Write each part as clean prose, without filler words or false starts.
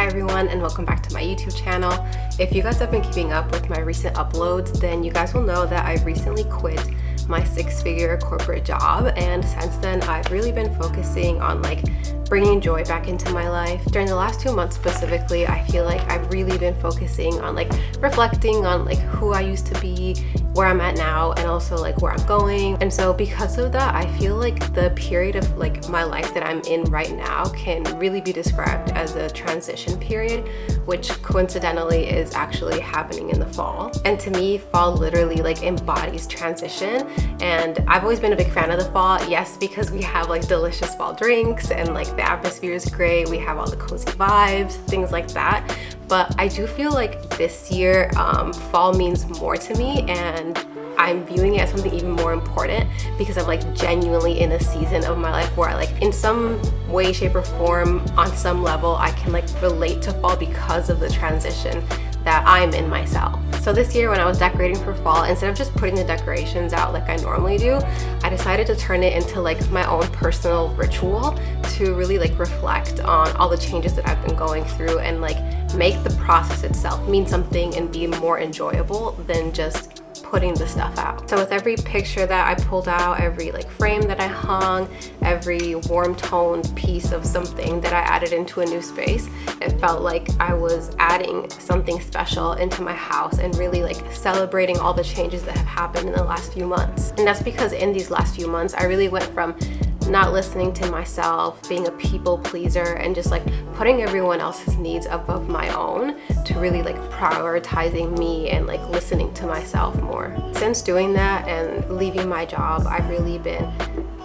Hi everyone, and welcome back to my YouTube channel. If you guys have been keeping up with my recent uploads, then you guys will know that I recently quit my 6-figure corporate job, and since then I've really been focusing on bringing joy back into my life. During the last 2 months specifically, I feel like I've really been focusing on reflecting on who I used to be, where I'm at now, and also where I'm going. And so because of that, I feel like the period of my life that I'm in right now can really be described as a transition period, which coincidentally is actually happening in the fall. And to me, fall literally embodies transition. And I've always been a big fan of the fall, yes, because we have delicious fall drinks and the atmosphere is great, we have all the cozy vibes, things like that. But I do feel like this year fall means more to me, and I'm viewing it as something even more important because I'm genuinely in a season of my life where in some way, shape, or form, on some level, I can relate to fall because of the transition that I'm in myself. So this year when I was decorating for fall, instead of just putting the decorations out like I normally do, I decided to turn it into my own personal ritual to really reflect on all the changes that I've been going through and make the process itself mean something and be more enjoyable than just putting the stuff out. So with every picture that I pulled out, every frame that I hung, every warm toned piece of something that I added into a new space, it felt like I was adding something special into my house and really celebrating all the changes that have happened in the last few months. And that's because in these last few months, I really went from not listening to myself, being a people pleaser, and just putting everyone else's needs above my own to really prioritizing me and listening to myself more. Since doing that and leaving my job, I've really been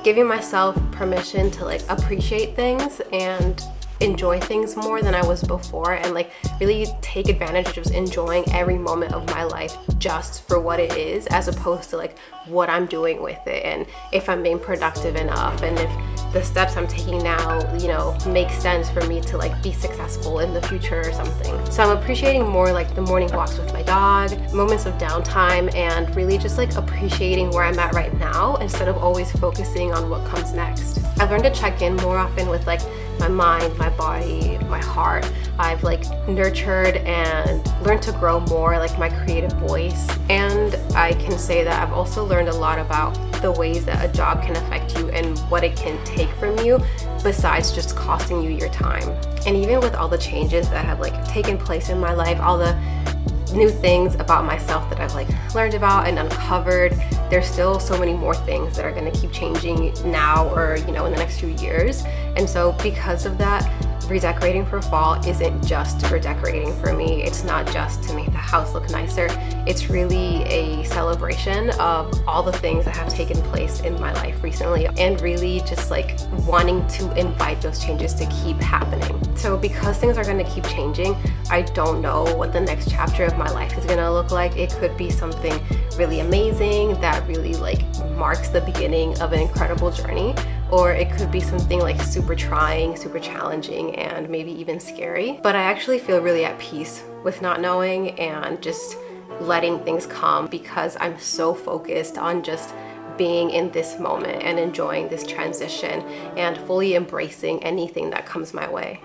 giving myself permission to appreciate things and enjoy things more than I was before, and really take advantage of just enjoying every moment of my life just for what it is, as opposed to what I'm doing with it and if I'm being productive enough and if the steps I'm taking now, make sense for me to be successful in the future or something. So I'm appreciating more the morning walks with my dog, moments of downtime, and really just appreciating where I'm at right now instead of always focusing on what comes next. I've learned to check in more often with my mind, my body, my heart. I've nurtured and learned to grow more my creative voice. And I can say that I've also learned a lot about the ways that a job can affect you and what it can take from you besides just costing you your time. And even with all the changes that have taken place in my life, all the new things about myself that I've learned about and uncovered, there's still so many more things that are going to keep changing now or in the next few years. And so because of that, redecorating for fall isn't just redecorating for me. It's not just to make the house look nicer. It's really a celebration of all the things that have taken place in my life recently, and really just wanting to invite those changes to keep happening. So because things are going to keep changing, I don't know what the next chapter of my life is going to look like. It could be something really amazing that really marks the beginning of an incredible journey, or it could be something super trying, super challenging, and maybe even scary. But I actually feel really at peace with not knowing and just letting things come, because I'm so focused on just being in this moment and enjoying this transition and fully embracing anything that comes my way.